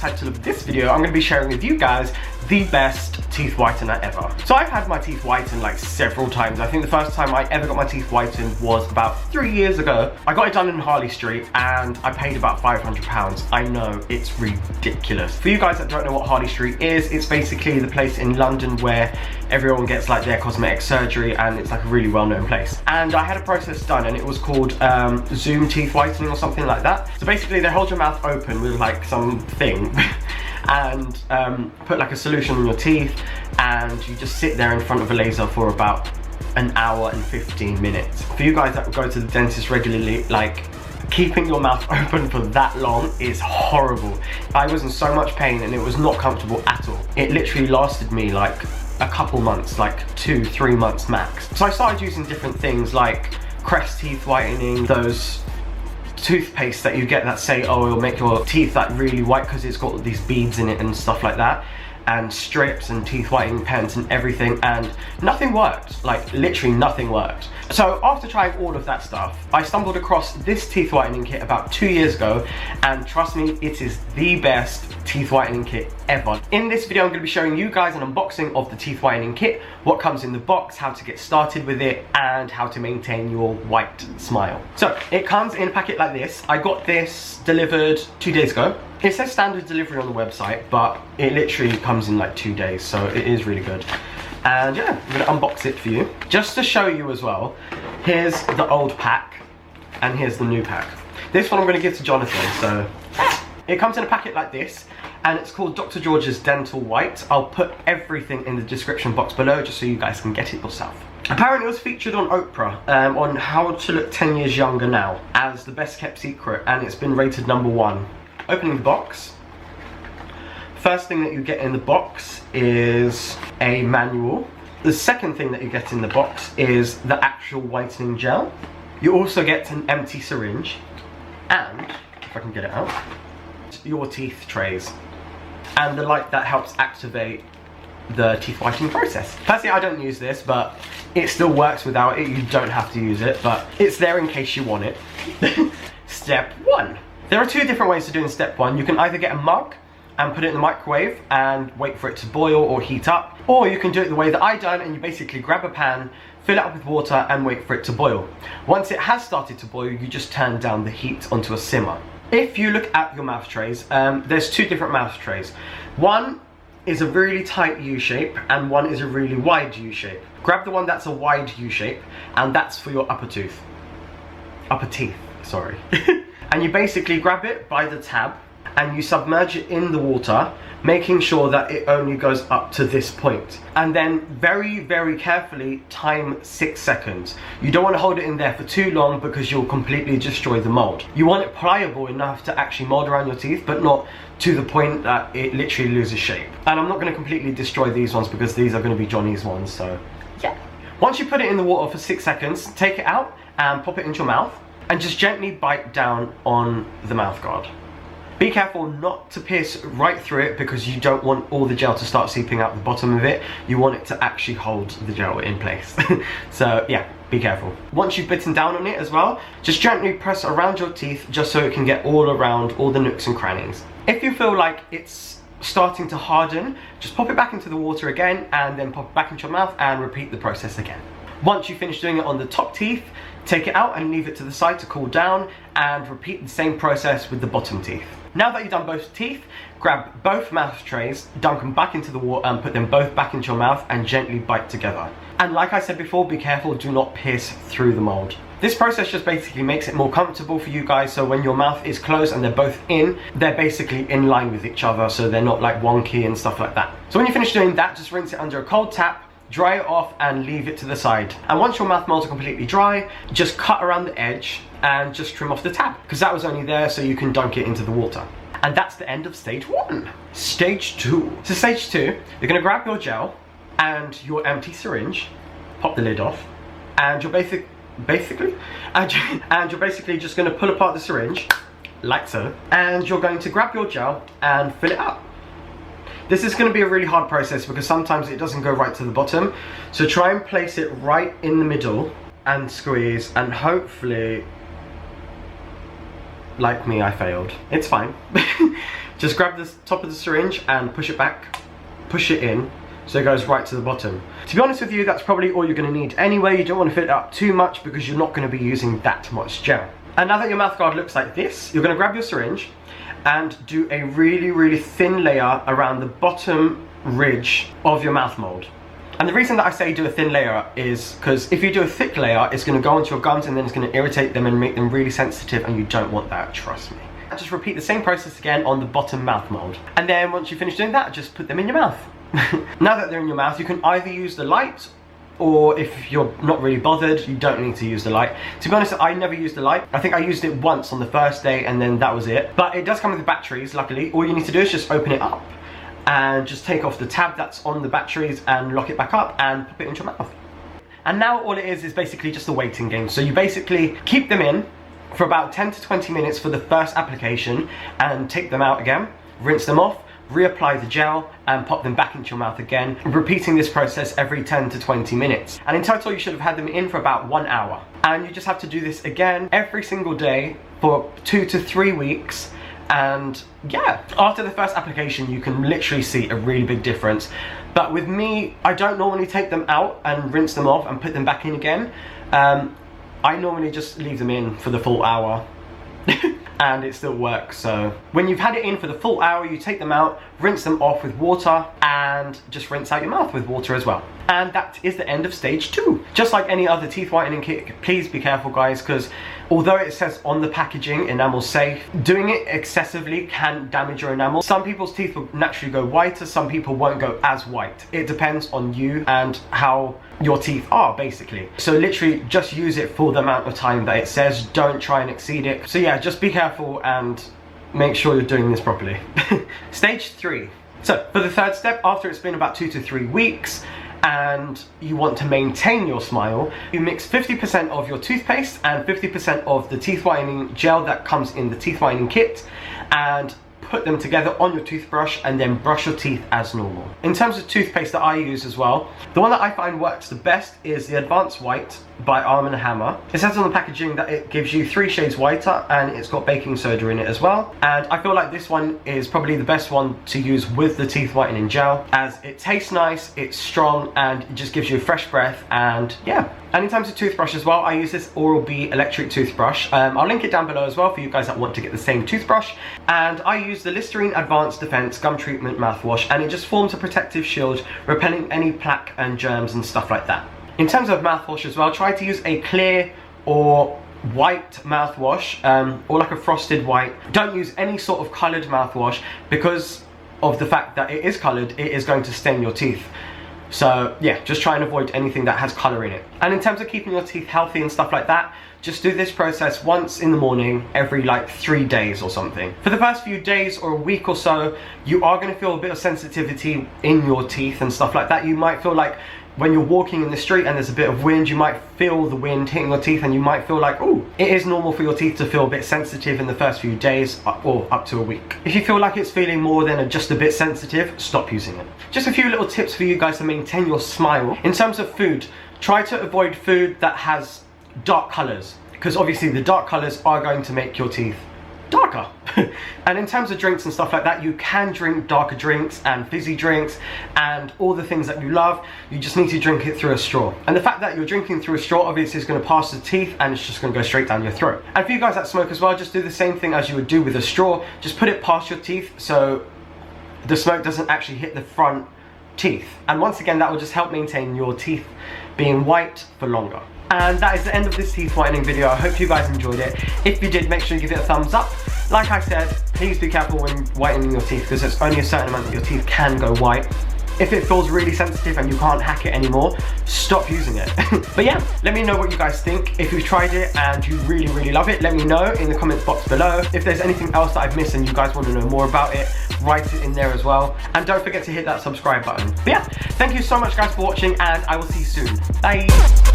title of this video, I'm going to be sharing with you guys the best teeth whitener ever. So I've had my teeth whitened like several times. I think the first time I ever got my teeth whitened was about 3 years ago. I got it done in Harley Street and I paid about £500. I know, it's ridiculous. For you guys that don't know what Harley Street is, it's basically the place in London where everyone gets like their cosmetic surgery, and it's like a really well-known place. And I had a process done and it was called Zoom teeth whitening or something like that. So basically they hold your mouth open with like something and put like a solution on your teeth, and you just sit there in front of a laser for about an hour and 15 minutes. For you guys that go to the dentist regularly, like keeping your mouth open for that long is horrible. I was in so much pain and it was not comfortable at all. It literally lasted me like a couple months, like 2-3 months max. So I started using different things like Crest teeth whitening, those toothpaste that you get that say, oh, it'll make your teeth like really white because it's got these beads in it and stuff like that, and strips and teeth whitening pens and everything, and nothing worked. Like literally nothing worked. So after trying all of that stuff, I stumbled across this teeth whitening kit about 2 years ago, and trust me, it is the best teeth whitening kit ever. In this video I'm going to be showing you guys an unboxing of the teeth whitening kit, what comes in the box, how to get started with it, and how to maintain your white smile. So it comes in a packet like this. I got this delivered 2 days ago. It says standard delivery on the website, but it literally comes in like 2 days, so it is really good. And yeah, I'm gonna unbox it for you. Just to show you as well, here's the old pack, and here's the new pack. This one I'm gonna give to Jonathan, so. It comes in a packet like this, and it's called Dr. George's Dental White. I'll put everything in the description box below, just so you guys can get it yourself. Apparently it was featured on Oprah, on how to look 10 years younger now, as the best kept secret, and it's been rated #1. Opening the box. First thing that you get in the box is a manual. The second thing that you get in the box is the actual whitening gel. You also get an empty syringe, and, if I can get it out, your teeth trays, and the light that helps activate the teeth whitening process. Personally, I don't use this, but it still works without it. You don't have to use it, but it's there in case you want it. Step 1. There are 2 different ways to doing step 1. You can either get a mug and put it in the microwave and wait for it to boil or heat up, or you can do it the way that I done, and you basically grab a pan, fill it up with water and wait for it to boil. Once it has started to boil, you just turn down the heat onto a simmer. If you look at your mouth trays, there's 2 different mouth trays. One is a really tight U shape and one is a really wide U shape. Grab the one that's a wide U shape, and that's for your upper teeth, sorry. And you basically grab it by the tab and you submerge it in the water, making sure that it only goes up to this point. And then very, very carefully time 6 seconds. You don't want to hold it in there for too long because you'll completely destroy the mold. You want it pliable enough to actually mold around your teeth, but not to the point that it literally loses shape. And I'm not going to completely destroy these ones because these are going to be Johnny's ones, so yeah. Once you put it in the water for 6 seconds, take it out and pop it into your mouth, and just gently bite down on the mouth guard. Be careful not to pierce right through it because you don't want all the gel to start seeping out the bottom of it. You want it to actually hold the gel in place. So yeah, be careful. Once you've bitten down on it as well, just gently press around your teeth just so it can get all around all the nooks and crannies. If you feel like it's starting to harden, just pop it back into the water again and then pop it back into your mouth and repeat the process again. Once you finish doing it on the top teeth, take it out and leave it to the side to cool down, and repeat the same process with the bottom teeth. Now that you've done both teeth, grab both mouth trays, dunk them back into the water and put them both back into your mouth and gently bite together. And like I said before, be careful, do not pierce through the mold. This process just basically makes it more comfortable for you guys, so when your mouth is closed and they're both in, they're basically in line with each other, so they're not like wonky and stuff like that. So when you finish doing that, just rinse it under a cold tap, dry it off and leave it to the side. And once your mouth molds are completely dry, just cut around the edge and just trim off the tab, because that was only there so you can dunk it into the water. And that's the end of stage 1. Stage 2. So stage 2, you're going to grab your gel and your empty syringe, pop the lid off, and you're basically just going to pull apart the syringe like so, and you're going to grab your gel and fill it up. This is going to be a really hard process because sometimes it doesn't go right to the bottom. So try and place it right in the middle and squeeze, and hopefully, like me, I failed. It's fine. just grab the top of the syringe and push it back, push it in, so it goes right to the bottom. To be honest with you, that's probably all you're going to need anyway. You don't want to fill it up too much because you're not going to be using that much gel. And now that your mouth guard looks like this, you're going to grab your syringe and do a really thin layer around the bottom ridge of your mouth mold. And the reason that I say do a thin layer is because if you do a thick layer, it's going to go onto your gums and then it's going to irritate them and make them really sensitive, and you don't want that, trust me. Just repeat the same process again on the bottom mouth mold. And then once you finish doing that, just put them in your mouth. Now that they're in your mouth, you can either use the light, or if you're not really bothered, you don't need to use the light. To be honest, I never used the light. I think I used it once on the first day and then that was it. But it does come with batteries, luckily. All you need to do is just open it up and just take off the tab that's on the batteries and lock it back up and pop it into your mouth. And now all it is basically just a waiting game. So you basically keep them in for about 10 to 20 minutes for the first application and take them out again, rinse them off, reapply the gel and pop them back into your mouth again, repeating this process every 10 to 20 minutes. And in total you should have had them in for about 1 hour. And you just have to do this again every single day for 2 to 3 weeks. And yeah, after the first application you can literally see a really big difference. But with me, I don't normally take them out and rinse them off and put them back in again. I normally just leave them in for the full hour and it still works. So when you've had it in for the full hour, you take them out, rinse them off with water and just rinse out your mouth with water as well. And that is the end of stage 2. Just like any other teeth whitening kit, please be careful guys, because although it says on the packaging enamel safe, doing it excessively can damage your enamel. Some people's teeth will naturally go whiter, some people won't go as white. It depends on you and how your teeth are basically. So literally just use it for the amount of time that it says, don't try and exceed it. So yeah, just be careful and make sure you're doing this properly. Stage 3. So for the third step, after it's been about 2 to 3 weeks, and you want to maintain your smile, you mix 50% of your toothpaste and 50% of the teeth whitening gel that comes in the teeth whitening kit and put them together on your toothbrush and then brush your teeth as normal. In terms of toothpaste that I use as well, the one that I find works the best is the Advanced White by Arm & Hammer. It says on the packaging that it gives you 3 shades whiter and it's got baking soda in it as well. And I feel like this one is probably the best one to use with the teeth whitening gel, as it tastes nice, it's strong, and it just gives you a fresh breath. And yeah. And in terms of toothbrush as well, I use this Oral-B electric toothbrush. I'll link it down below as well for you guys that want to get the same toothbrush. And I use the Listerine Advanced Defense Gum Treatment Mouthwash, and it just forms a protective shield, repelling any plaque and germs and stuff like that. In terms of mouthwash as well, try to use a clear or white mouthwash, or like a frosted white. Don't use any sort of coloured mouthwash because of the fact that it is coloured, it is going to stain your teeth. So yeah, just try and avoid anything that has colour in it. And in terms of keeping your teeth healthy and stuff like that, just do this process once in the morning every like 3 days or something. For the first few days or a week or so, you are going to feel a bit of sensitivity in your teeth and stuff like that. You might feel like when you're walking in the street and there's a bit of wind, you might feel the wind hitting your teeth and you might feel like, oh, it is normal for your teeth to feel a bit sensitive in the first few days or up to a week. If you feel like it's feeling more than just a bit sensitive, stop using it. Just a few little tips for you guys to maintain your smile. In terms of food, try to avoid food that has dark colours, because obviously the dark colours are going to make your teeth darker. And in terms of drinks and stuff like that, you can drink darker drinks and fizzy drinks and all the things that you love. You just need to drink it through a straw. And the fact that you're drinking through a straw obviously is going to pass the teeth and it's just going to go straight down your throat. And for you guys that smoke as well, just do the same thing as you would do with a straw. Just put it past your teeth so the smoke doesn't actually hit the front teeth. And once again, that will just help maintain your teeth being white for longer. And that is the end of this teeth whitening video. I hope you guys enjoyed it. If you did, make sure you give it a thumbs up. Like I said, please be careful when whitening your teeth, because there's only a certain amount that your teeth can go white. If it feels really sensitive and you can't hack it anymore, stop using it. But yeah, let me know what you guys think. If you've tried it and you really, really love it, let me know in the comments box below. If there's anything else that I've missed and you guys want to know more about it, write it in there as well. And don't forget to hit that subscribe button. But yeah, thank you so much guys for watching, and I will see you soon. Bye.